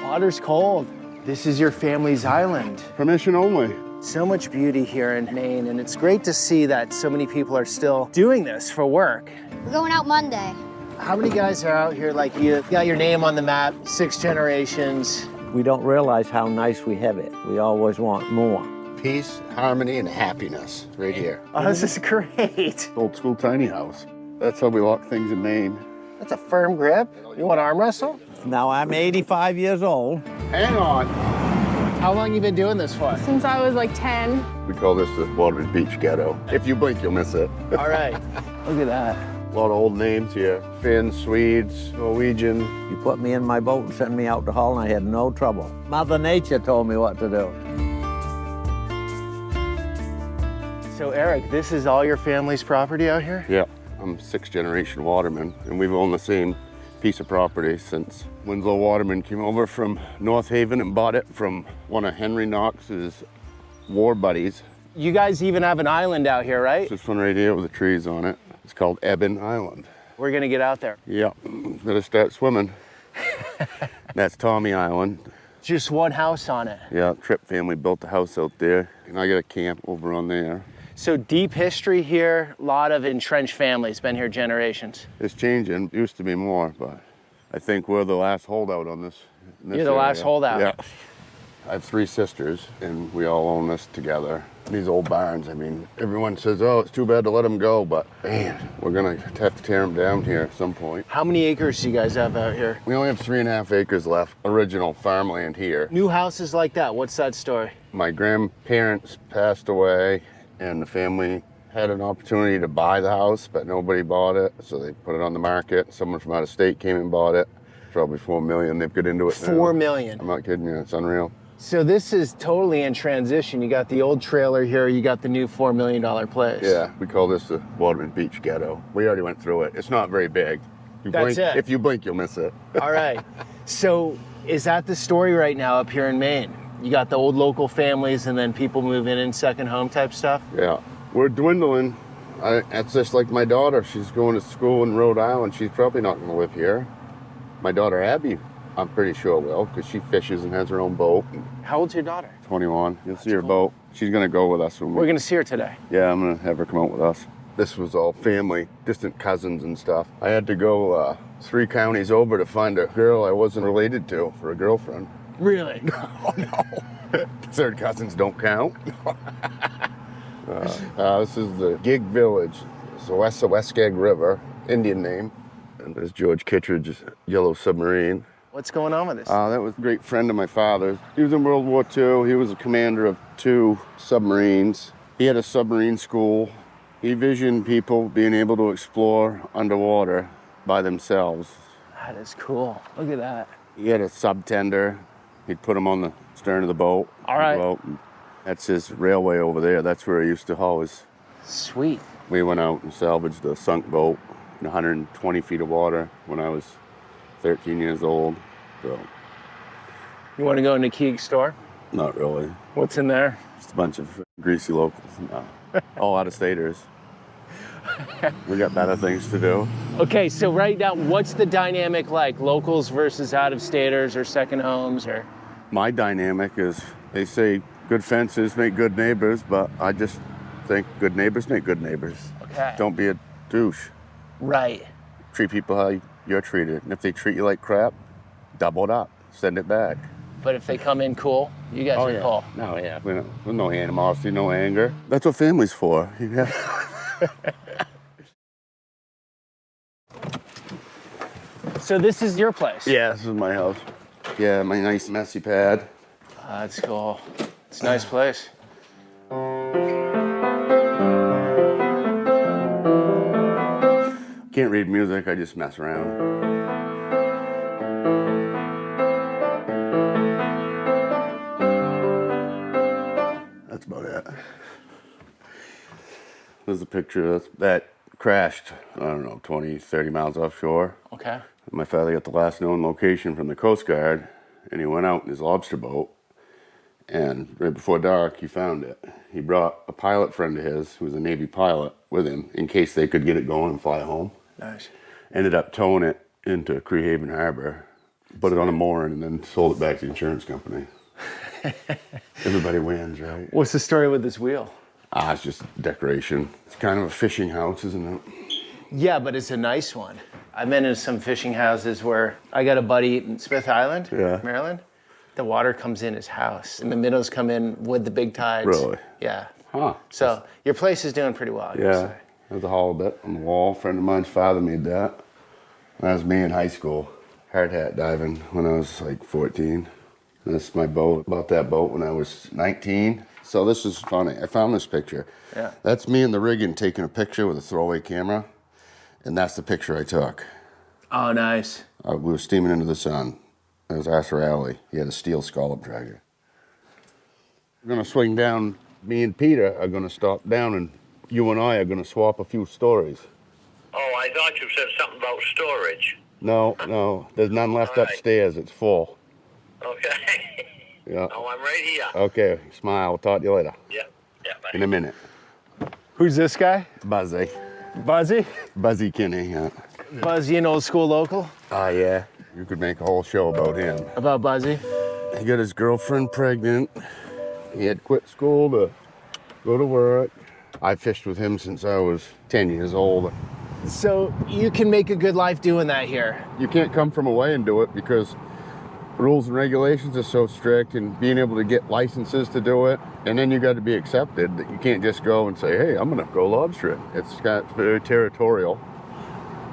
Water's cold. This is your family's island. Permission only. So much beauty here in Maine, and it's great to see that so many people are still doing this for work. We're going out Monday. How many guys are out here like you? Got your name on the map, 6 generations. We don't realize how nice we have it. We always want more. Peace, harmony, and happiness right here. Oh, this is great. Old school tiny house. That's how we lock things in Maine. That's a firm grip. You want to arm wrestle? Now I'm 85 years old. Hang on. How long you been doing this for? Since I was like 10. We call this the Waterman Beach Ghetto. If you blink, you'll miss it. All right. Look at that. A lot of old names here. Finns, Swedes, Norwegian. You put me in my boat and sent me out to haul, and I had no trouble. Mother Nature told me what to do. So Eric, this is all your family's property out here? Yeah, I'm 6th generation waterman, and we've owned the same piece of property since Winslow Waterman came over from North Haven and bought it from one of Henry Knox's war buddies. You guys even have an island out here, right? This one right here with the trees on it. It's called Eben Island. We're gonna get out there. Yeah, better start swimming. That's Tommy Island. Just one house on it. Yeah, Tripp family built the house out there, and I got a camp over on there. So deep history here, a lot of entrenched families, been here generations. It's changing. It used to be more, but I think we're the last holdout on this. In this You're the last area. holdout. Yeah. I have 3 sisters, and we all own this together. These old barns, I mean, everyone says, oh, it's too bad to let them go, but man, we're gonna have to tear them down here at some point. How many acres do you guys have out here? We only have 3.5 acres left, original farmland here. New houses like that, what's that story? My grandparents passed away, and the family had an opportunity to buy the house, but nobody bought it, so they put it on the market. Someone from out of state came and bought it. Probably $4 million. They've got into it now. $4 million. I'm not kidding you. It's unreal. So this is totally in transition. You got the old trailer here, you got the new $4 million place. Yeah, we call this the Waterman Beach Ghetto. We already went through it. It's not very big. That's it. If you blink, you'll miss it. All right. So is that the story right now up here in Maine? You got the old local families and then people move in second home type stuff? Yeah, we're dwindling. That's just like my daughter. She's going to school in Rhode Island. She's probably not going to live here. My daughter Abby, I'm pretty sure will, because she fishes and has her own boat. How old's your daughter? 21. You'll see her boat. She's going to go with us. We're going to see her today. Yeah, I'm going to have her come out with us. This was all family, distant cousins and stuff. I had to go 3 counties over to find a girl I wasn't related to for a girlfriend. Really? Oh, no. 3rd cousins don't count. This is the Gig Village. It's the Weskeg River, Indian name. And there's George Kittredge's yellow submarine. What's going on with this? That was a great friend of my father's. He was in World War II. He was a commander of 2 submarines. He had a submarine school. He visioned people being able to explore underwater by themselves. That is cool. Look at that. He had a subtender. He'd put them on the stern of the boat. All right. Boat. That's his railway over there. That's where he used to haul his. Sweet. We went out and salvaged the sunk boat in 120 feet of water when I was 13 years old. So. You want to go into Keeg's store? Not really. What's in there? Just a bunch of greasy locals. No. All out-of-staters. We got better things to do. Okay, so right now, what's the dynamic like? Locals versus out-of-staters or second homes or? My dynamic is, they say good fences make good neighbors, but I just think good neighbors make good neighbors. Okay. Don't be a douche. Right. Treat people how you're treated. And if they treat you like crap, double it up. Send it back. But if they come in cool, you guys are cool. No, yeah. There's no animosity, no anger. That's what family's for. Yeah. So this is your place? Yeah, this is my house. Yeah, my nice messy pad. That's cool. It's a nice place. Can't read music, I just mess around. That's about it. There's a picture of that crashed, I don't know, 20, 30 miles offshore. Okay. My father got the last known location from the Coast Guard, and he went out in his lobster boat, and right before dark, he found it. He brought a pilot friend of his, who was a Navy pilot, with him in case they could get it going and fly home. Nice. Ended up towing it into Creehaven Harbor. put it on a mooring, and then sold it back to the insurance company. Everybody wins, right? What's the story with this wheel? It's just decoration. It's kind of a fishing house, isn't it? Yeah, but it's a nice one. I've been in some fishing houses where I got a buddy in Smith Island, Maryland. The water comes in his house, and the minnows come in with the big tides. Really? Yeah. Huh. So your place is doing pretty well, I gotta say. There's a hollow bit on the wall. A friend of mine's father made that. That was me in high school. Hard hat diving when I was like 14. And this is my boat. Bought that boat when I was 19. So this is funny. I found this picture. Yeah. That's me in the rigging taking a picture with a throwaway camera. And that's the picture I took. Oh, nice. We were steaming into the sun. It was Arthur Alley. He had a steel scallop dragger. We're gonna swing down. Me and Peter are gonna stop down, and you and I are gonna swap a few stories. Oh, I thought you said something about storage. No, there's none left All right. upstairs. It's full. Okay. Yeah. Oh, I'm right here. Okay, smile. We'll talk to you later. Yeah, bye. In a minute. Who's this guy? Buzzy. Buzzy? Buzzy Kinney, yeah. Buzzy, an old school local? Yeah. You could make a whole show about him. About Buzzy? He got his girlfriend pregnant. He had quit school to go to work. I fished with him since I was 10 years old. So you can make a good life doing that here. You can't come from away and do it because rules and regulations are so strict, and being able to get licenses to do it, and then you got to be accepted. That you can't just go and say, hey, I'm gonna go lobstering. It's got very territorial.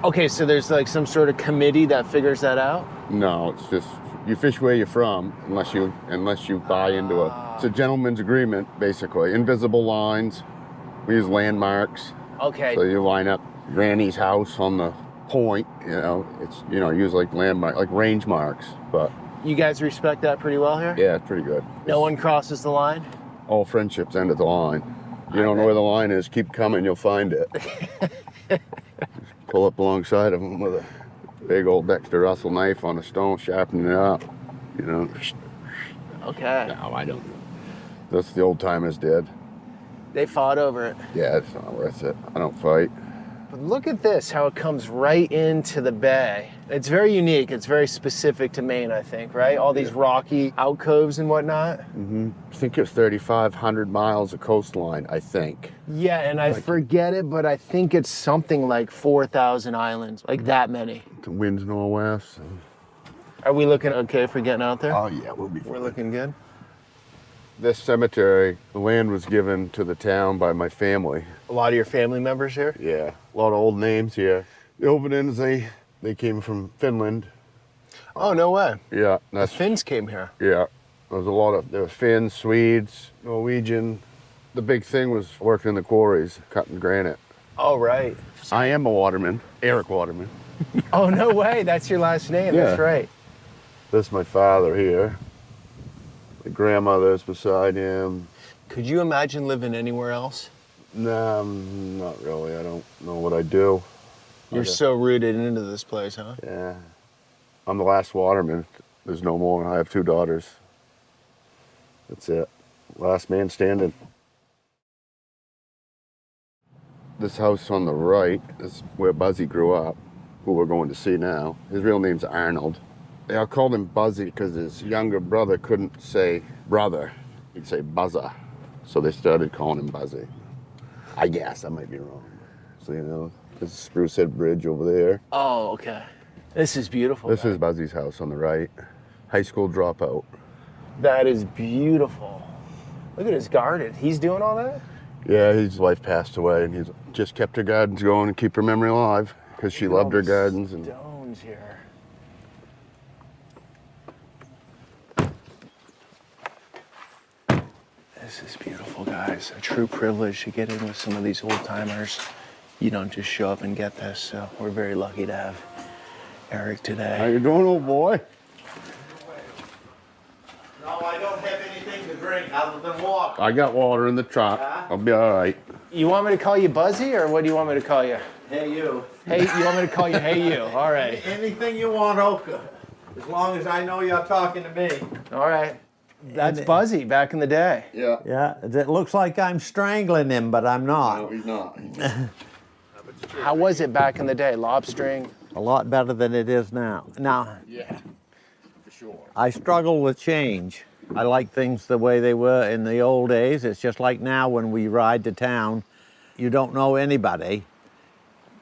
Okay, so there's like some sort of committee that figures that out? No, it's just you fish where you're from unless you buy into it. It's a gentleman's agreement, basically. Invisible lines. We use landmarks. Okay. So you line up Granny's house on the point, it's use like landmark, like range marks, but You guys respect that pretty well here? yeah, it's pretty good. No one crosses the line? All friendships end at the line. You don't know where the line is, keep coming, you'll find it. Just pull up alongside of them with a big old Dexter Russell knife on a stone, sharpening it up, Okay. No, I don't. That's the old timers did. They fought over it. Yeah, it's not worth it. I don't fight. But look at this, how it comes right into the bay. It's very unique. It's very specific to Maine, I think, right? All these rocky alcoves and whatnot. I think it's 3,500 miles of coastline, I think. Yeah, and I forget it, but I think it's something like 4,000 islands, like that many. The wind's northwest. Are we looking okay for getting out there? Oh yeah, we'll be fine. We're looking good. This cemetery, the land was given to the town by my family. A lot of your family members here? Yeah, a lot of old names here. The Ovenins, they came from Finland. Oh, no way. Yeah, The that's Finns came here. yeah. There were Finns, Swedes, Norwegian. The big thing was working in the quarries, cutting granite. Oh, right. I am a waterman, Erik Waterman. Oh, no way. That's your last name. That's Yeah. right. This is my father here. The grandmother's beside him. Could you imagine living anywhere else? Nah, not really. I don't know what I do. You're so rooted into this place, huh? Yeah. I'm the last waterman. There's no more. I have 2 daughters. That's it. Last man standing. This house on the right is where Buzzy grew up, who we're going to see now. His real name's Arnold. I called him Buzzy because his younger brother couldn't say brother. He'd say Buzza. So they started calling him Buzzy. I guess, I might be wrong. So, this is Spruce Head Bridge over there. Oh, okay. This is beautiful. This man. is Buzzy's house on the right. High school dropout. That is beautiful. Look at his garden. He's doing all that? Yeah, his wife passed away, and he's just kept her gardens going and keep her memory alive because she loved her gardens. And Stones here. This is beautiful, guys. A true privilege to get in with some of these old timers. You don't just show up and get this, so we're very lucky to have Erik how today. you doing, old boy? No, I don't have anything to drink other than water. I got water in the truck. I'll be all right. You want me to call you Buzzy, or what do you want me to call you? Hey, you. Hey, you want me to call you Hey You? All right. Anything you want, Oka. As long as I know you're talking to me. All right. That's Buzzy back in the day. Yeah. Yeah, it looks like I'm strangling him, but I'm not. he's not. How was it back in the day? Lobstering? A lot better than it is now. Now, Yeah. Sure. I struggle with change. I like things the way they were in the old days. It's just like now when we ride to town, you don't know anybody.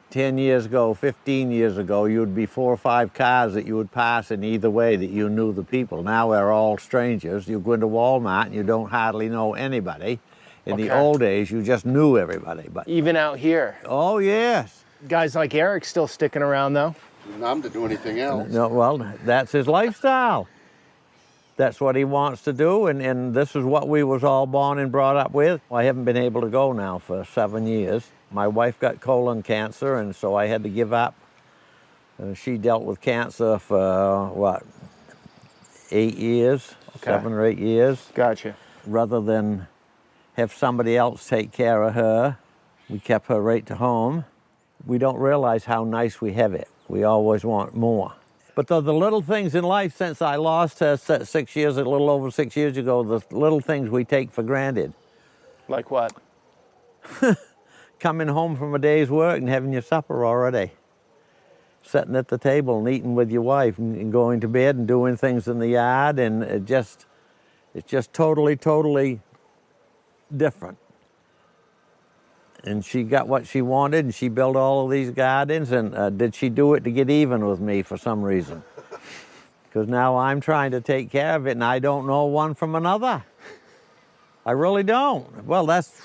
10 years ago, 15 years ago, you'd be 4 or 5 cars that you would pass in either way that you knew the people. Now we're all strangers. You go into Walmart and you don't hardly know anybody. In the old days, you just knew everybody. But Even out here. oh, yes. Guys like Erik still sticking around though. Not to do anything else. No, well, that's his lifestyle. That's what he wants to do, and this is what we was all born and brought up with. I haven't been able to go now for 7 years. My wife got colon cancer, and so I had to give up. She dealt with cancer for, what, 8 years, 7 or 8 years. Gotcha. Rather than have somebody else take care of her, we kept her right to home. We don't realize how nice we have it. We always want more. But the little things in life, since I lost her 6 years, a little over 6 years ago, the little things we take for granted. Like what? Coming home from a day's work and having your supper already. Sitting at the table and eating with your wife and going to bed and doing things in the yard, and it's just totally, totally different. And she got what she wanted, and she built all of these gardens, and did she do it to get even with me for some reason? Because now I'm trying to take care of it, and I don't know one from another. I really don't. Well, that's...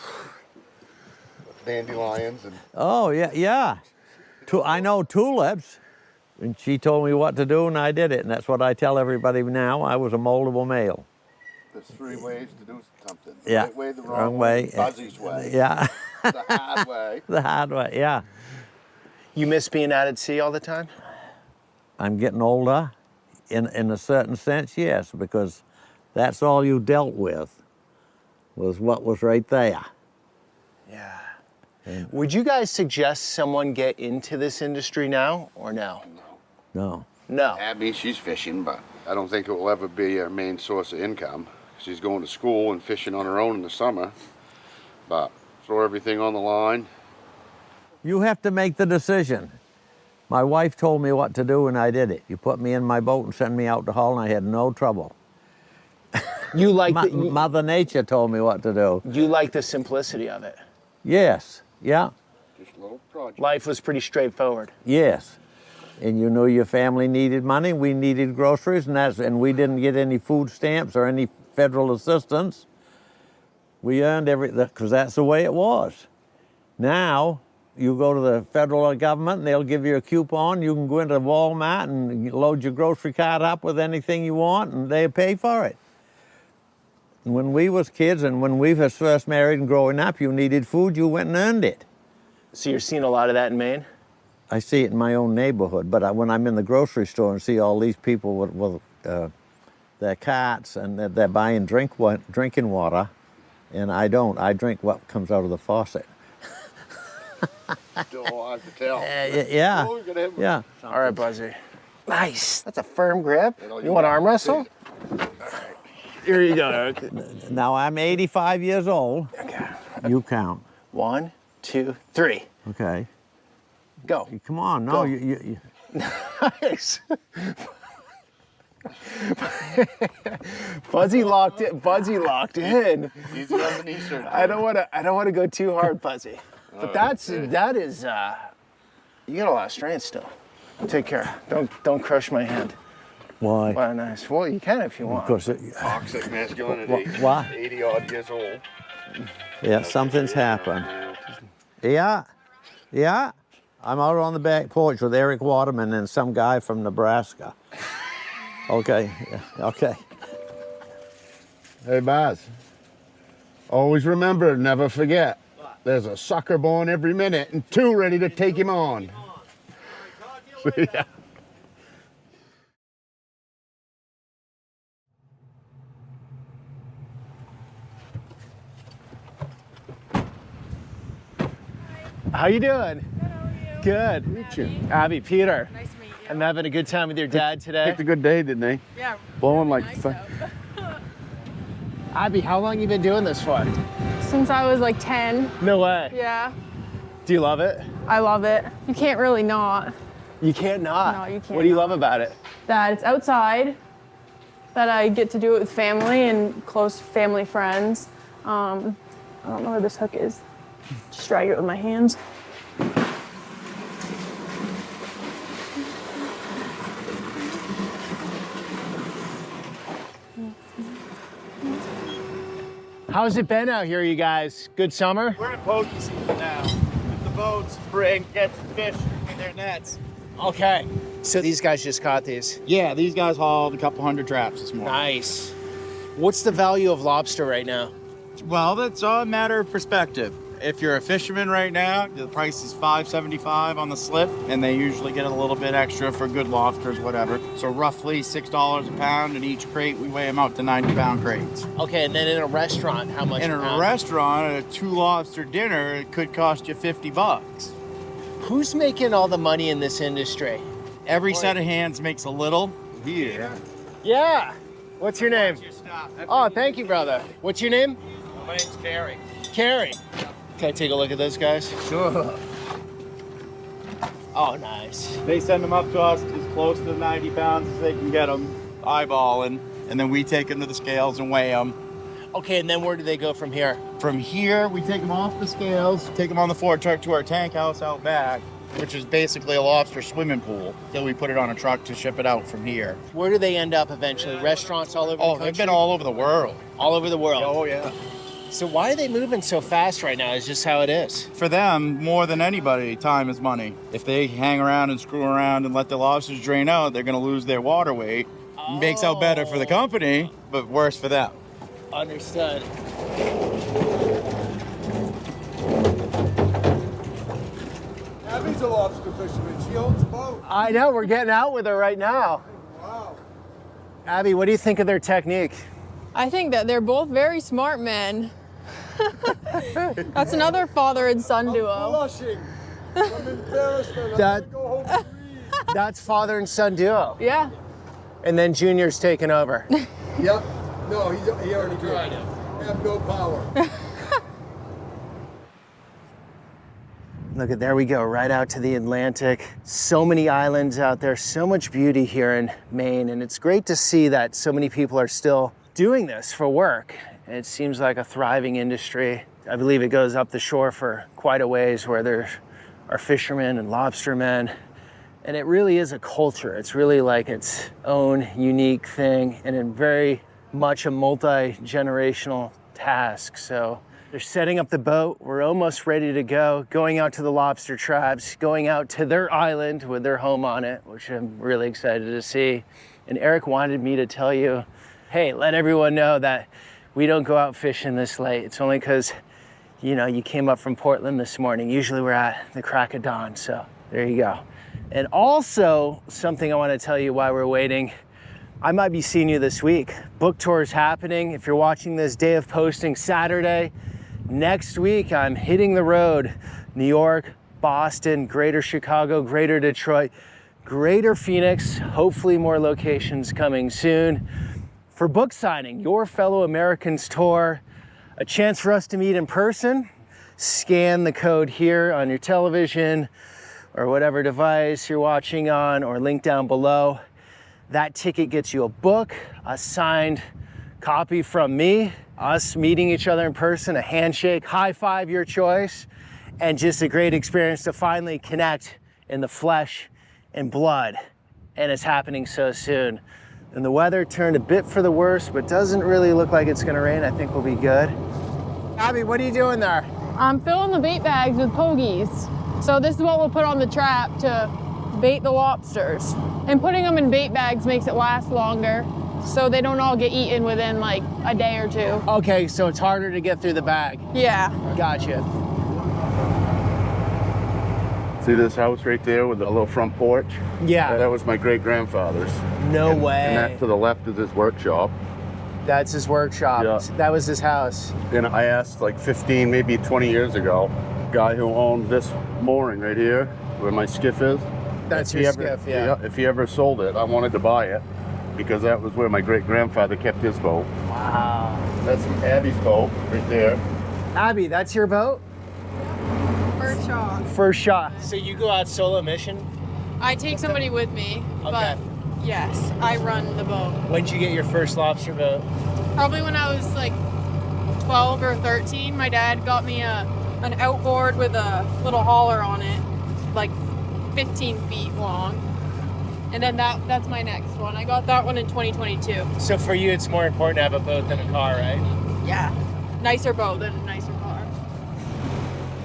Dandelions and... Oh, yeah, yeah. I know tulips, and she told me what to do, and I did it, and that's what I tell everybody now. I was a moldable male. There's 3 ways to do something. The Yeah. right way, the wrong way, Buzzy's way. Yeah. The hard way. The hard way, yeah. You miss being out at sea all the time? I'm getting older. In a certain sense, yes, because that's all you dealt with, was what was right there. Yeah. Would you guys suggest someone get into this industry now or no? No. No. Abby, she's fishing, but I don't think it will ever be her main source of income. She's going to school and fishing on her own in the summer, but throw everything on the line. You have to make the decision. My wife told me what to do, and I did it. You put me in my boat and send me out to haul, and I had no trouble. You like Mother Nature told me what to do. you like the simplicity of it. Yes, yeah, Just a little project. Life was pretty straightforward. yes. And you knew your family needed money, we needed groceries, and we didn't get any food stamps or any federal assistance. We earned everything, because that's the way it was. Now, you go to the federal government and they'll give you a coupon. You can go into Walmart and load your grocery cart up with anything you want, and they pay for it. When we was kids and when we was first married and growing up, you needed food, you went and earned it. So you're seeing a lot of that in Maine? I see it in my own neighborhood, but when I'm in the grocery store and see all these people with their carts and they're buying drinking water, and I don't. I drink what comes out of the faucet. Still hard to tell. Yeah, Oh, you're gonna have yeah. All right, Buzzy. Nice. That's a firm grip. You know, You want to arm wrestle? Here you go, Eric. Now I'm 85 years old. Okay. You count. 1, 2, 3. Okay. Go. Come on, no, Go. you Nice. Buzzy locked in. Buzzy locked in. Easy on the knee, sir. I don't want to go too hard, Buzzy. But that is you got a lot of strength still. Take care. Don't crush my hand. Why? Well, nice. Well, you can if you want. Of course. Toxic masculinity. What? 80 odd years old. Yeah, something's happened. Yeah, yeah. I'm out on the back porch with Erik Waterman and some guy from Nebraska. Okay, yeah, okay. Hey, Baz. Always remember, never forget. There's a sucker born every minute and 2 ready to take him on. Yeah. How you doing? Good, how are you? Good. Abby, Peter. Nice to meet you. I'm having a good time with your dad today. Picked a good day, didn't they? Yeah. Blowing really like nice out. Abby, how long you been doing this for? Since I was like 10. No way. Yeah. Do you love it? I love it. You can't really not. You can't not. No, you can't What do you not. love about it? That it's outside. that I get to do it with family and close family friends. I don't know where this hook is. Just drag it with my hands. How's it been out here, you guys? Good summer? We're in pogie season now. With the boats, bring, get fish in their nets. Okay. So these guys just caught these. Yeah, these guys hauled a couple hundred traps this morning. Nice. What's the value of lobster right now? Well, that's all a matter of perspective. If you're a fisherman right now, the price is $5.75 on the slip, and they usually get a little bit extra for good lobsters, whatever. So roughly $6 a pound, and each crate, we weigh them out to 90-pound crates. Okay, and then in a restaurant, how much? In a restaurant, a 2 lobster dinner, it could cost you $50. Who's making all the money in this industry? Every set of hands makes a little. Here. Yeah. What's your name? Oh, thank you, brother. What's your name? My name's Carrie. Carrie. Can I take a look at those guys? Sure. Oh, nice. They send them up to us as close to 90 pounds as they can get them, eyeballing, and then we take them to the scales and weigh them. Okay, and then where do they go from here? From here, we take them off the scales, take them on the Ford truck to our tank house out back, which is basically a lobster swimming pool. Then we put it on a truck to ship it out from here. Where do they end up eventually? Restaurants all over the country? They've been all over the world. All over the world. Oh, yeah. So why are they moving so fast right now? It's just how it is. For them, more than anybody, time is money. If they hang around and screw around and let the lobsters drain out, they're going to lose their water weight. Makes out better for the company, but worse for them. Understood. Abby's a lobster fisherman. She owns a boat. I know, we're getting out with her right now. Wow. Abby, what do you think of their technique? I think that they're both very smart men. That's another father and son I'm duo. blushing. I'm embarrassment. That- I'm gonna go home and read. That's father and son duo. Yeah. And then Junior's taking over. Yep. No, he already did. I have no power. Look at, there we go, right out to the Atlantic. So many islands out there, so much beauty here in Maine. And it's great to see that so many people are still doing this for work. And it seems like a thriving industry. I believe it goes up the shore for quite a ways where there are fishermen and lobstermen. And it really is a culture. It's really like its own unique thing and in very much a multi-generational task. So they're setting up the boat. We're almost ready to go, going out to the lobster tribes, going out to their island with their home on it, which I'm really excited to see. And Eric wanted me to tell you, hey, let everyone know that we don't go out fishing this late. It's only because, you know, you came up from Portland this morning. Usually we're at the crack of dawn, so there you go. And also, something I want to tell you while we're waiting, I might be seeing you this week. Book tour is happening. If you're watching this day of posting Saturday, next week I'm hitting the road. New York, Boston, Greater Chicago, Greater Detroit, Greater Phoenix, hopefully more locations coming soon. For book signing, Your Fellow Americans Tour, a chance for us to meet in person. Scan the code here on your television or whatever device you're watching on, or link down below. That ticket gets you a book, a signed copy from me, us meeting each other in person, a handshake, high five, your choice, and just a great experience to finally connect in the flesh and blood. And it's happening so soon. And the weather turned a bit for the worse, but doesn't really look like it's gonna rain. I think we'll be good. Abby, what are you doing there? I'm filling the bait bags with pogies. So this is what we'll put on the trap to bait the lobsters. And putting them in bait bags makes it last longer, so they don't all get eaten within like a day or two. Okay, so it's harder to get through the bag. Yeah. Gotcha. See this house right there with the little front porch? Yeah. That was my great-grandfather's. No way. And that to the left is his workshop. That's his workshop. Yeah. That was his house. And I asked like 15, maybe 20 years ago, guy who owned this mooring right here, where my skiff is. That's if your he ever, skiff, yeah. If he ever sold it, I wanted to buy it because that was where my great-grandfather kept his boat. Wow. That's Abby's boat right there. Abby, that's your boat? First shot. First shot. So you go out solo mission? I take somebody with me, but Yes, I run the boat. When'd you get your first lobster boat? Probably when I was like 12 or 13. My dad got me an outboard with a little hauler on it, like 15 feet long. And then that's my next one. I got that one in 2022. So for you, it's more important to have a boat than a car, right? Yeah, nicer boat than a nicer car.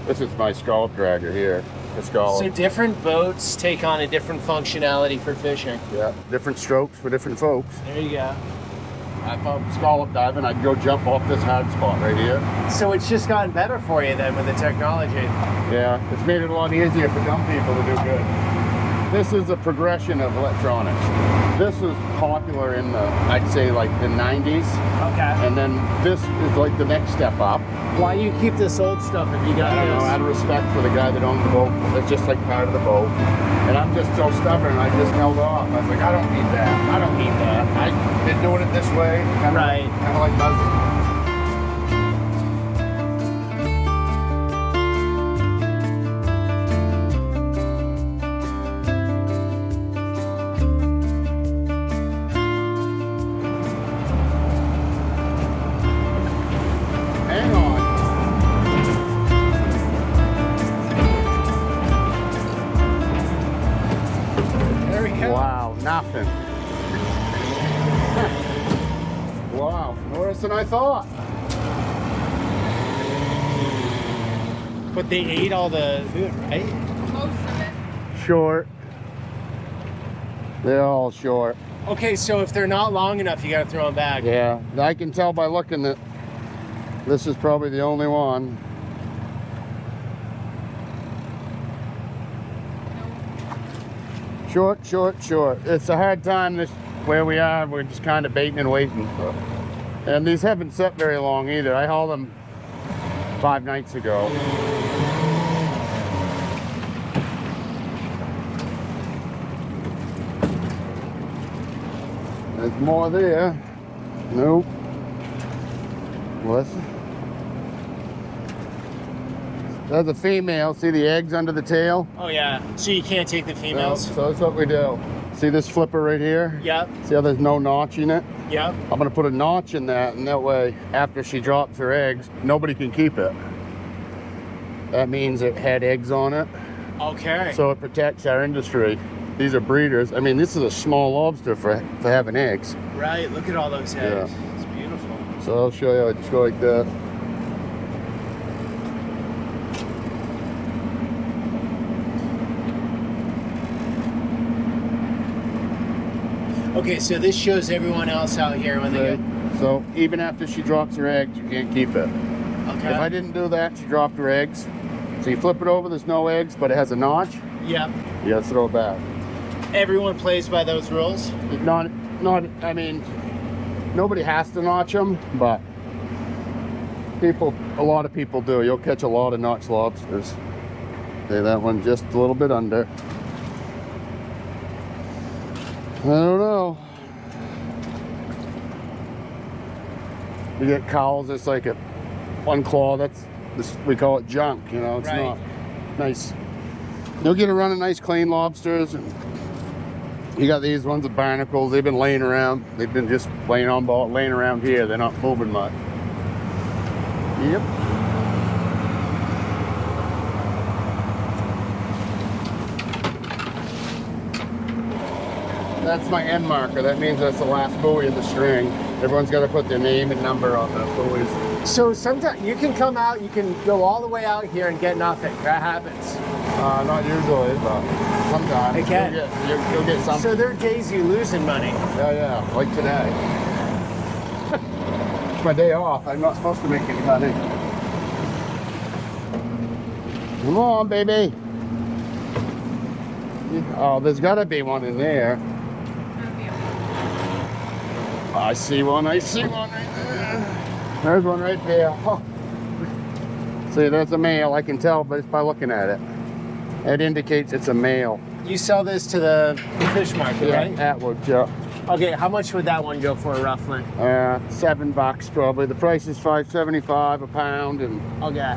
This is my scallop dragger here. The scallop. So different boats take on a different functionality for fishing. Yeah, different strokes for different folks. There you go. If I'm scallop diving, I'd go jump off this hard spot right here. So it's just gotten better for you then with the technology. Yeah, it's made it a lot easier for dumb people to do good. This is a progression of electronics. This was popular in the, I'd say like the 90s. Okay. And then this is like the next step up. Why do you keep this old stuff if you got I don't know, out of respect for the guy that owned the boat. It's just like part of the boat. And I'm just so stubborn, I just held off. I was like, I don't need that. I don't need that. I've been doing it this way. Right. Kind of like buzzing. Hang on. There we go. Wow, nothing. Wow, worse than I thought. But they ate all the food, right? Most of it. Short. They're all short. Okay, so if they're not long enough, you gotta throw them back. Yeah, I can tell by looking that this is probably the only one. Short, short, short. It's a hard time this where we are. We're just kind of baiting and waiting. And these haven't set very long either. I hauled them 5 nights ago. There's more there. Nope. What? There's a female. See the eggs under the tail? Oh yeah. So you can't take the females? So that's what we do. See this flipper right here? Yep. See how there's no notch in it? Yep. I'm gonna put a notch in that, and that way, after she drops her eggs, nobody can keep it. That means it had eggs on it, Okay. so it protects our industry. These are breeders. I mean, this is a small lobster for having eggs. Right, look at all those eggs. It's beautiful. So I'll show you. I just go like that. Okay, so this shows everyone else out here when they Okay. So even after she drops her eggs, you can't keep it. get. Okay. If I didn't do that, she dropped her eggs. So you flip it over, there's no eggs, but it has a notch. Yep. You gotta throw it back. Everyone plays by those rules. Not, I mean, nobody has to notch them, but a lot of people do. You'll catch a lot of notched lobsters. Okay, that one just a little bit under. I don't know. You get cowls, it's like a one claw, we call it junk, you know, it's Right. not nice. You'll get a run of nice clean lobsters, and you got these ones with barnacles. They've been laying around. They've been just laying around here. They're not moving much. Yep. That's my end marker. That means that's the last buoy of the string. Everyone's got to put their name and number on the buoys. So sometimes you can come out, you can go all the way out here and get nothing. That happens. Not usually, but sometimes. It can. You'll get something. So there are days you losing money. Yeah, like today. It's my day off. I'm not supposed to make any money. Come on, baby. Oh, there's got to be one in there. I see one right there. There's one right there. Oh. See, there's a male. I can tell just by looking at it. It indicates it's a male. You sell this to the fish market, right? Atwood, yeah. Okay, how much would that one go for roughly? $7 probably. The price is $5.75 a pound, and Okay.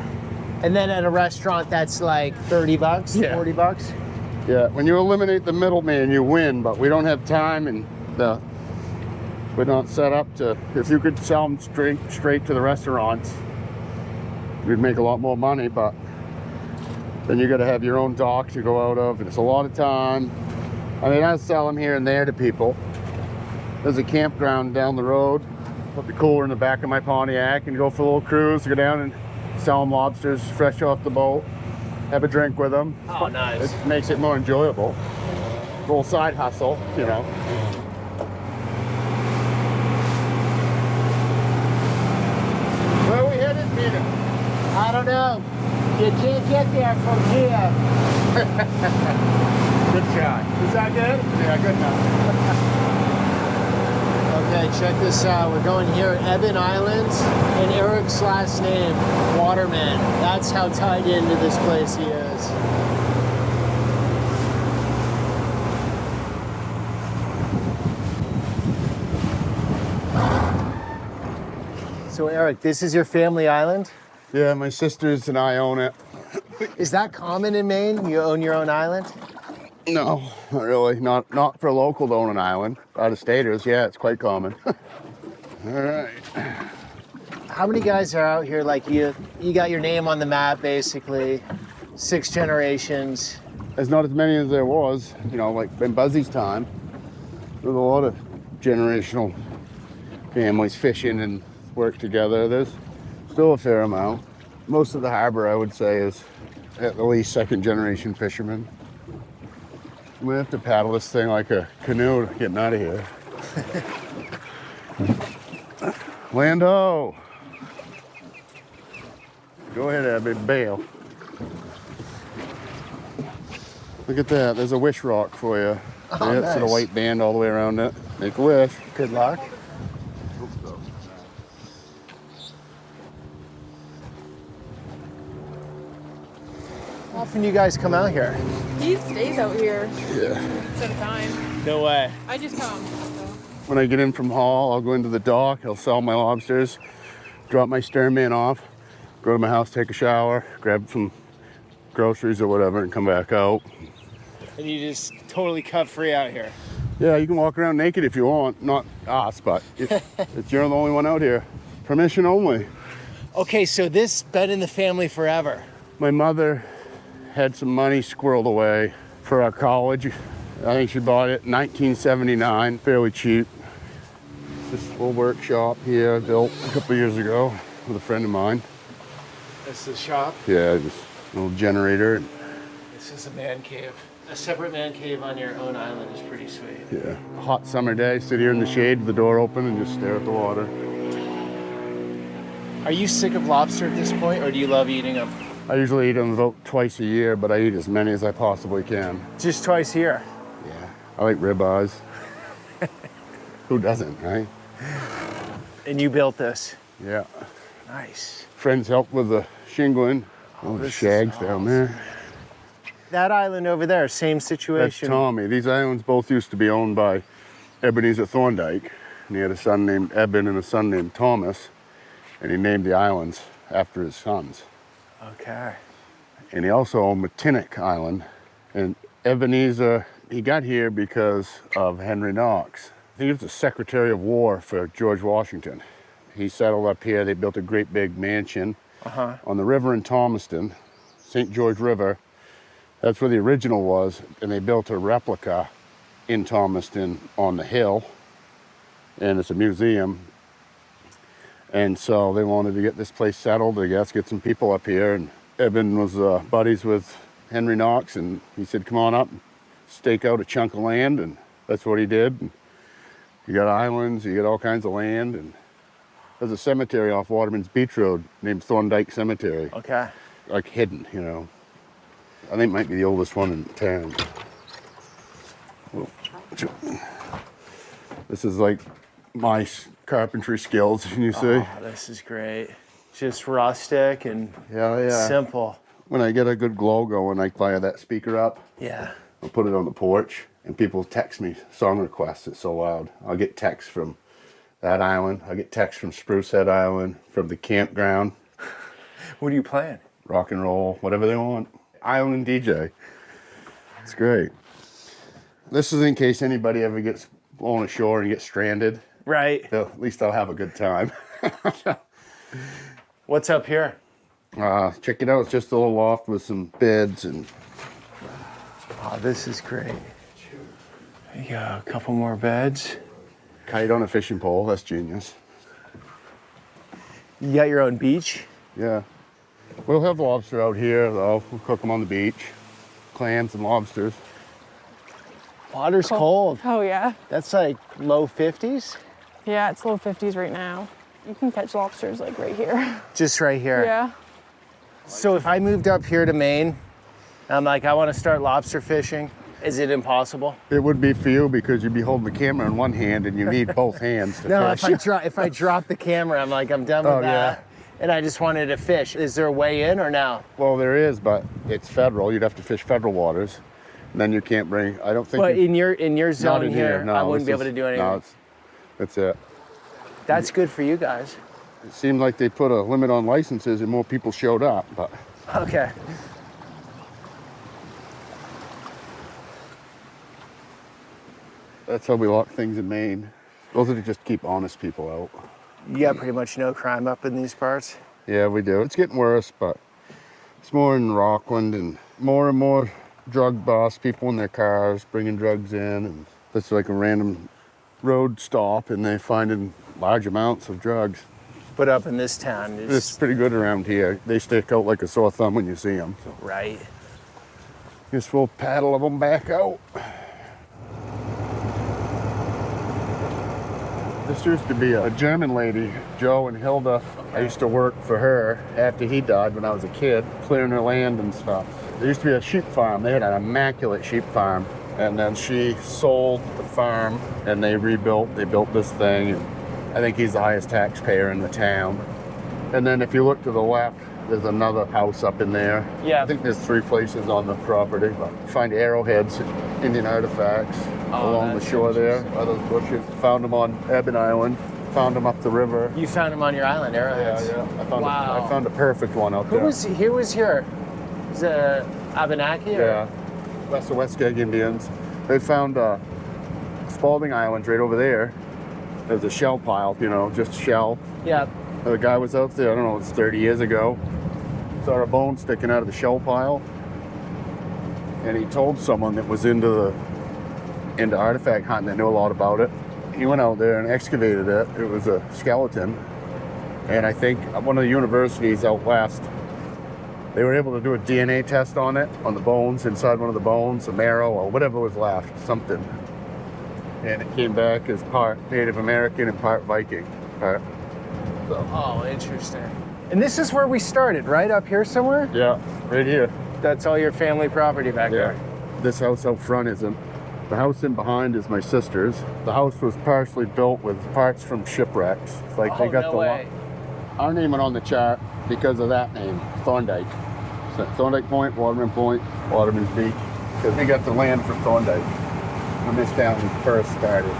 And then at a restaurant, that's like 30 bucks, Yeah. 40 bucks? Yeah, when you eliminate the middleman, you win, but we don't have time, and we're not set up to. If you could sell them straight to the restaurants, we'd make a lot more money, but then you got to have your own dock to go out of, and it's a lot of time. I mean, I sell them here and there to people. There's a campground down the road. Put the cooler in the back of my Pontiac and go for a little cruise, go down and sell them lobsters fresh off the boat, have a drink with them. Oh, nice. It makes it more enjoyable. Little side hustle, you know. Where are we headed, Peter? I don't know. You can't get there from here. Good shot. Is that good? Yeah, good enough. Okay, check this out. We're going here at Eben Islands, and Erik's last name, Waterman. That's how tied into this place he is. So Erik, this is your family island? Yeah, my sisters and I own it. Is that common in Maine? You own your own island? No, not really. Not for a local to own an island. Out of staters, yeah, it's quite common. All right. How many guys are out here like you? You got your name on the map, basically. 6 generations. There's not as many as there was, you know, like in Buzzy's time. There's a lot of generational families fishing and work together. There's still a fair amount. Most of the harbor, I would say, is at least 2nd generation fishermen. We have to paddle this thing like a canoe getting out of here. Lando! Go ahead, Abby, bail. Look at that, there's a wish rock for you. Oh, yeah, nice. It's a white band all the way around it. Make a wish. Good luck. How often you guys come out here? He stays out here Yeah. at a time. No way. I just come. When I get in from haul, I'll go into the dock, I'll sell my lobsters, drop my Lobsterman off, go to my house, take a shower, grab some groceries or whatever, and come back out. And you just totally cut free out here. Yeah, you can walk around naked if you want. Not us, but if you're the only one out here. Permission only. Okay, so this been in the family forever. My mother had some money squirreled away for our college. I think she bought it in 1979, fairly cheap. This little workshop here, built a couple years ago with a friend of mine. This is the shop. Yeah, just a little generator. This is a man cave. A separate man cave on your own island is pretty sweet. Yeah, hot summer day, sit here in the shade with the door open and just stare at the water. Are you sick of lobster at this point, or do you love eating them? I usually eat them about twice a year, but I eat as many as I possibly can. Just twice a year. Yeah, I like ribeyes. Who doesn't, right? And you built this. Yeah. Nice. Friends helped with the shingling. Oh, the this is shags down there. That island over there, same That's situation. Tommy. These islands both used to be owned by Ebenezer Thorndike. And he had a son named Eben and a son named Thomas. And he named the islands after his sons. Okay. And he also owned Matinic Island. And Ebenezer, he got here because of Henry Knox. He was the Secretary of War for George Washington. He settled up here. They built a great big mansion on the river in Thomaston, St. George River. That's where the original was. And they built a replica in Thomaston on the hill. And it's a museum. And so they wanted to get this place settled, I guess, get some people up here. And Eben was buddies with Henry Knox, and he said, come on up, stake out a chunk of land, and that's what he did. And you got islands, you got all kinds of land, and there's a cemetery off Waterman's Beach Road named Thorndike Cemetery. Okay. Like hidden, you know. I think it might be the oldest one in town. This is like my carpentry skills, you see? Oh, this is great. Just rustic and Yeah. simple. When I get a good glow going, I fire that speaker up. Yeah. I'll put it on the porch, and people text me song requests. It's so loud. I'll get texts from that island. I'll get texts from Sprucehead Island, from the campground, What are you playing? rock and roll, whatever they want. Island DJ. It's great. This is in case anybody ever gets blown ashore and gets stranded. Right. So at least I'll have a good time. What's up here? Check it out. It's just a little loft with some beds and. Oh, this is great. There you go, a couple more beds. Kite on a fishing pole. That's genius. You got your own beach? Yeah. We'll have lobster out here, though. We'll cook them on the beach. Clams and lobsters. Water's cold. Oh, yeah. That's like low 50s? Yeah, it's low 50s right now. You can catch lobsters like right here. Just right here. Yeah. So if I moved up here to Maine, I'm like, I want to start lobster fishing, is it impossible? It would be for you because you'd be holding the camera in one hand and you need both hands to No, fish. if I drop the camera, I'm like, I'm done with Oh, that. yeah. And I just wanted to fish. Is there a way in or no? Well, there is, but it's federal. You'd have to fish federal waters. And then you can't bring, I don't think. But you, in your not zone in here, no, I wouldn't be this able to is- do anything. No, that's it. That's good for you guys. It seemed like they put a limit on licenses and more people showed up, but Okay. that's how we lock things in Maine. Those are to just keep honest people out. You got pretty much no crime up in these parts? Yeah, we do. It's getting worse, but it's more in Rockland and more drug boss people in their cars bringing drugs in, and it's like a random road stop and they're finding large amounts of drugs. But up in this town It's is pretty good around here. They stick out like a sore thumb when you see them. So right. guess we'll paddle them back out. This used to be a German lady, Joe and Hilda. I used to work for her after he died when I was a kid, clearing her land and stuff. There used to be a sheep farm. They had an immaculate sheep farm. And then she sold the farm and they built this thing. And I think he's the highest taxpayer in the town. And then if you look to the left, there's another house up in there. Yeah. I think there's 3 places on the property. But you find arrowheads, Indian artifacts along the that's shore there by those bushes. Found them on Ebon Island. Found them up the river. You found them on your island, arrowheads. Yeah. Wow. I found a perfect one out Who there. was here? Was it Abenaki? Yeah. That's the Westgate Indians. They found Spalding Island right over there. There's a shell pile, just shell. Yeah. The guy was out there, I don't know, it's 30 years ago. Saw a bone sticking out of the shell pile. And he told someone that was into artifact hunting that knew a lot about it. He went out there and excavated it. It was a skeleton. And I think one of the universities out west, they were able to do a DNA test on it, on the bones, inside one of the bones, a marrow or whatever was left, something. And it came back as part Native American and part Viking. Oh, interesting. And this is where we started, right? Up here somewhere? Yeah, right here. That's all your family property back there. This house out front isn't. The house in behind is my sister's. The house was partially built with parts from shipwrecks. It's like they got no way. Our name went on the chart because of that name, Thorndike. So Thorndike Point, Waterman's Beach. Because we got the land from Thorndike when this town first started.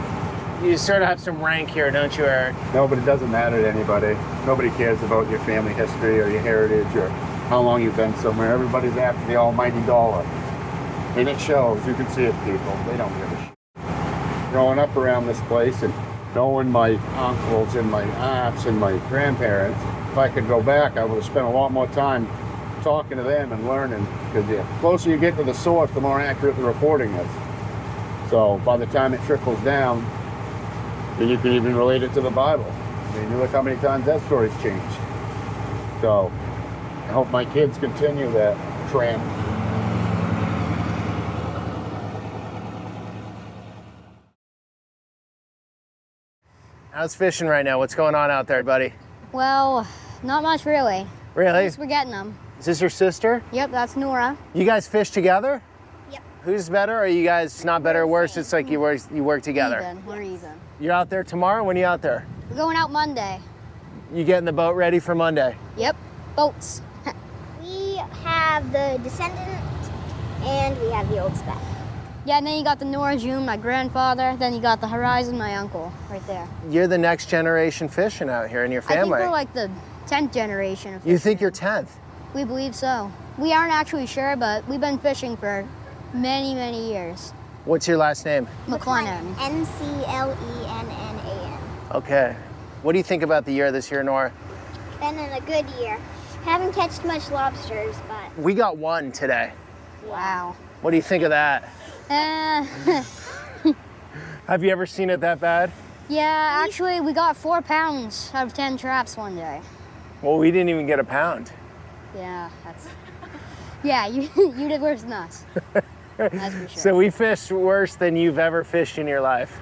You sort of have some rank here, don't you, Eric? No, but it doesn't matter to anybody. Nobody cares about your family history or your heritage or how long you've been somewhere. Everybody's after the almighty dollar. And it shows. You can see it, people. They don't give a shit. Growing up around this place and knowing my uncles and my aunts and my grandparents, if I could go back, I would have spent a lot more time talking to them and learning. Because the closer you get to the source, the more accurate the reporting is. So by the time it trickles down, then you can even relate it to the Bible. I mean, you look how many times that story's changed. So I hope my kids continue that trend. How's fishing right now? What's going on out there, buddy? Well, not much really. Really? We're getting them. Is this your sister? Yep, that's Nora. You guys fish together? Yep. Who's better? Or are you guys not better or worse? It's like you work together. Even. We're even. You're out there tomorrow? When are you out there? We're going out Monday. You getting the boat ready for Monday? Yep. Boats. We have the Descendant and we have the Old Spec. Yeah, and then you got the Nora June, my grandfather. Then you got the Horizon, my uncle, right there. You're the next generation fishing out here in your I think family. we're like the 10th generation of You think fishermen. you're 10th? We believe so. We aren't actually sure, but we've been fishing for many, many years. What's your last name? McLennan. McLennan. Okay. What do you think about the year this year, Nora? Been in a good year. Haven't catched much lobsters, but We got one today. Wow. What do you think of that? Uh, Have you ever seen it that bad? yeah, actually, we got 4 pounds out of 10 traps one day. Well, we didn't even get a pound. Yeah, that's. Yeah, you did worse than us. That's for sure. So we fished worse than you've ever fished in your life.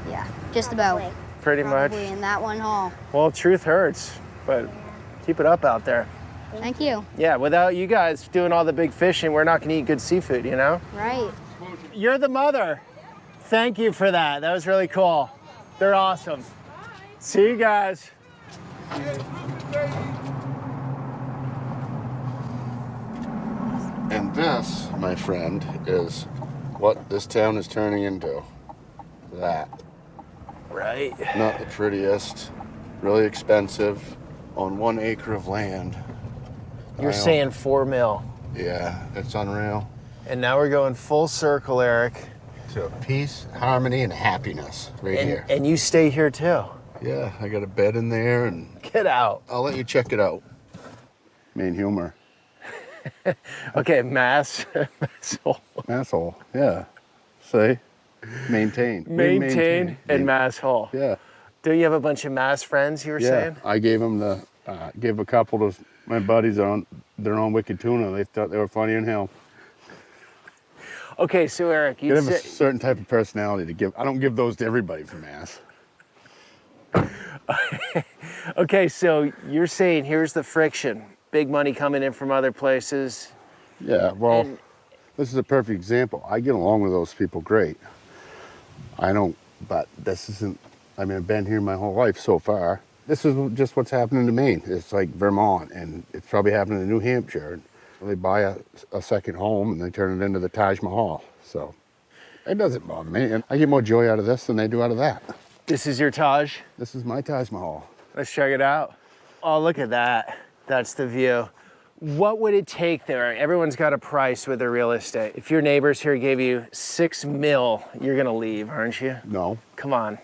Yeah, just about. Pretty Probably much. in that one haul. Well, truth hurts, but keep it up out there. Thank you. Yeah, without you guys doing all the big fishing, we're not gonna eat good seafood, you know? Right. You're the mother. Thank you for that. That was really cool. They're awesome. See you guys. And this, my friend, is what this town is turning into. That. Right. Not the prettiest, really expensive, on 1 acre of land. You're saying 4 mil. Yeah, it's unreal. And now we're going full circle, Eric. To peace, harmony, and happiness right here. And you stay here too. Yeah, I got a bed in there, and Get out. I'll let you check it out. Maine humor. Okay, mass. Masshole. Asshole, yeah. See? Maintain. We Maintain and mass hole. Yeah. Do you have a bunch of mass friends you were Yeah, saying? I gave them gave a couple to my buddies they're on Wicked Tuna. They thought they were funny in hell. Okay, so Eric, You you have a say, certain type of personality to give. I don't give those to everybody for mass. okay, so you're saying here's the friction. Big money coming in from other places. Yeah, well, And- this is a perfect example. I get along with those people great. I don't, but this isn't, I mean, I've been here my whole life so far. This is just what's happening to Maine. It's like Vermont, and it's probably happening in New Hampshire. They buy a second home and they turn it into the Taj Mahal. So it doesn't bother me. And I get more joy out of this than they do out of that. This is your Taj. This is my Taj Mahal. Let's check it out. Oh, look at that. That's the view. What would it take there? Everyone's got a price with their real estate. If your neighbors here gave you 6 mil, you're gonna leave, aren't you? No. Come on.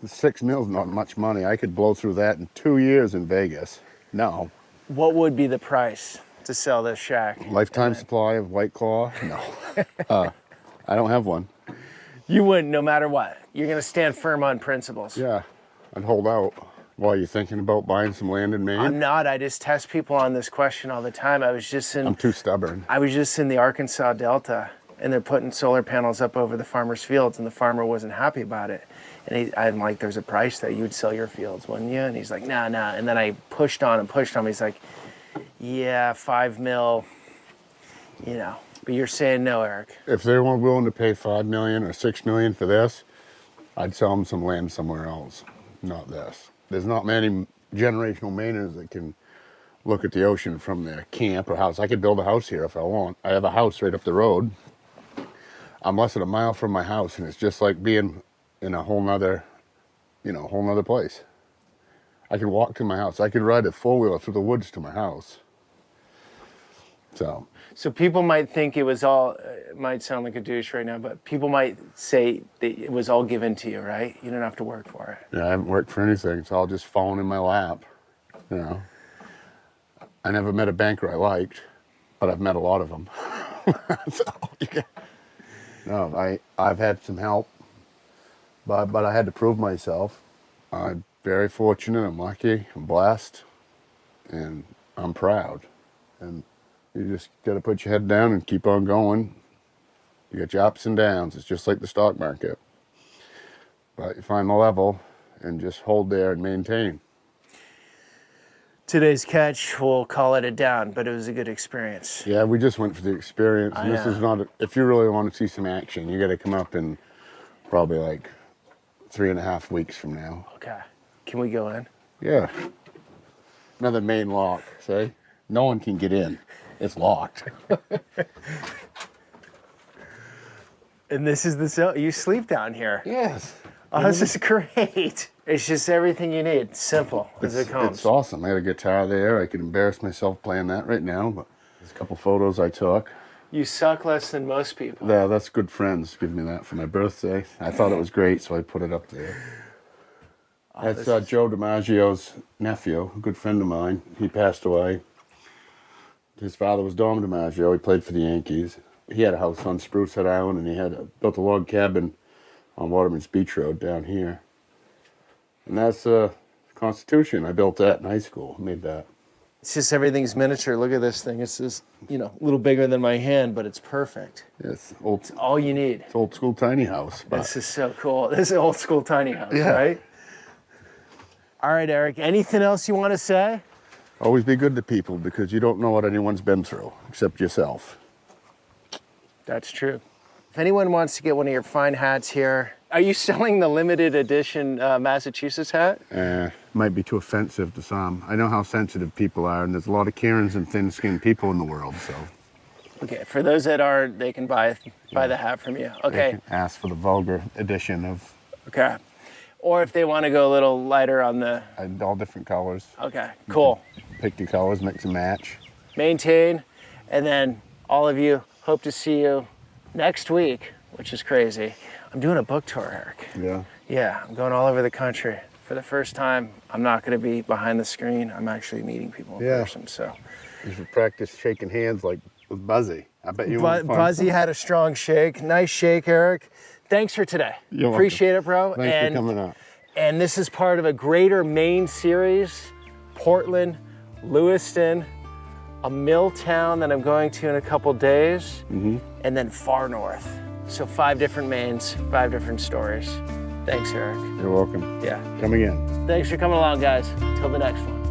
The 6 mil's not much money. I could blow through that in 2 years in Vegas. No. What would be the price to sell this shack? Lifetime supply of White Claw? No. I don't have one. You wouldn't, no matter what. You're gonna stand firm on principles. Yeah, I'd hold out. Why, are you thinking about buying some land in Maine? I'm not. I just test people on this question all the time. I'm too stubborn. I was just in the Arkansas Delta, and they're putting solar panels up over the farmers' fields, and the farmer wasn't happy about it. And I'm like, there's a price that you would sell your fields, wouldn't you? And he's like, nah. And then I pushed on him. He's like, yeah, 5 mil, you know. But you're saying no, Eric. If they weren't willing to pay $5 million or $6 million for this, I'd sell them some land somewhere else, not this. There's not many generational Mainers that can look at the ocean from their camp or house. I could build a house here if I want. I have a house right up the road. I'm less than a mile from my house, and it's just like being in a whole nother place. I could walk to my house. I could ride a four-wheeler through the woods to my house. So people might think it was all, it might sound like a douche right now, but people might say that it was all given to you, right? You don't have to work for it. Yeah, I haven't worked for anything. It's all just falling in my lap, you know. I never met a banker I liked, but I've met a lot of them. I've had some help, but I had to prove myself. I'm very fortunate, I'm lucky, I'm blessed, and I'm proud. And you just got to put your head down and keep on going. You got your ups and downs. It's just like the stock market. But you find the level and just hold there and maintain. Today's catch, we'll call it a down, but it was a good experience. Yeah, we just went for the experience. And this is not, if you really want to see some action, you got to come up in probably like 3.5 weeks from now. Okay. Can we go in? Yeah. Another main lock, see? No one can get in. It's locked. And this is the zone. You sleep down here. Yes. Oh, this is great. It's just everything you need. Simple as it comes. It's awesome. I got a guitar there. I could embarrass myself playing that right now, but there's a couple photos I took. You suck less than most people. Yeah, that's good friends. Give me that for my birthday. I thought it was great, so I put it up there. That's Joe DiMaggio's nephew, a good friend of mine. He passed away. His father was Dom DiMaggio. He played for the Yankees. He had a house on Spruce Head Island, and he had built a log cabin on Waterman's Beach Road down here. And that's the Constitution. I built that in high school. Made that. It's just everything's miniature. Look at this thing. It's just, you know, a little bigger than my hand, but it's perfect. It's old. It's all you need. It's old school tiny house. But This is so cool. This is an old school tiny house, Yeah. right? All right, Eric. Anything else you want to say? always be good to people because you don't know what anyone's been through except yourself. That's true. If anyone wants to get one of your fine hats here, are you selling the limited edition Massachusetts hat? Might be too offensive to some. I know how sensitive people are, and there's a lot of Karens and thin-skinned people in the world, so. Okay, for those that aren't, they can buy the hat from you. They Okay. can ask for the vulgar edition of. Okay. Or if they want to go a little lighter on the. All different colors. Okay, cool. Pick your colors, mix and match. Maintain, and then all of you, hope to see you next week, which is crazy. I'm doing a book tour, Eric. Yeah. Yeah, I'm going all over the country. For the first time, I'm not going to be behind the screen. I'm actually meeting people in person. So You should practice shaking hands like with Buzzy. I bet you won't find Buzzy had a strong shake. Nice shake, Eric. Thanks for today. You're welcome. Appreciate it, bro. Thanks for coming out. And this is part of a greater Maine series. Portland, Lewiston, a mill town that I'm going to in a couple days, and then far north. So 5 different Maines, 5 different stories. Thanks, Eric. You're welcome. Yeah. Come again. Thanks for coming along, guys. Till the next one.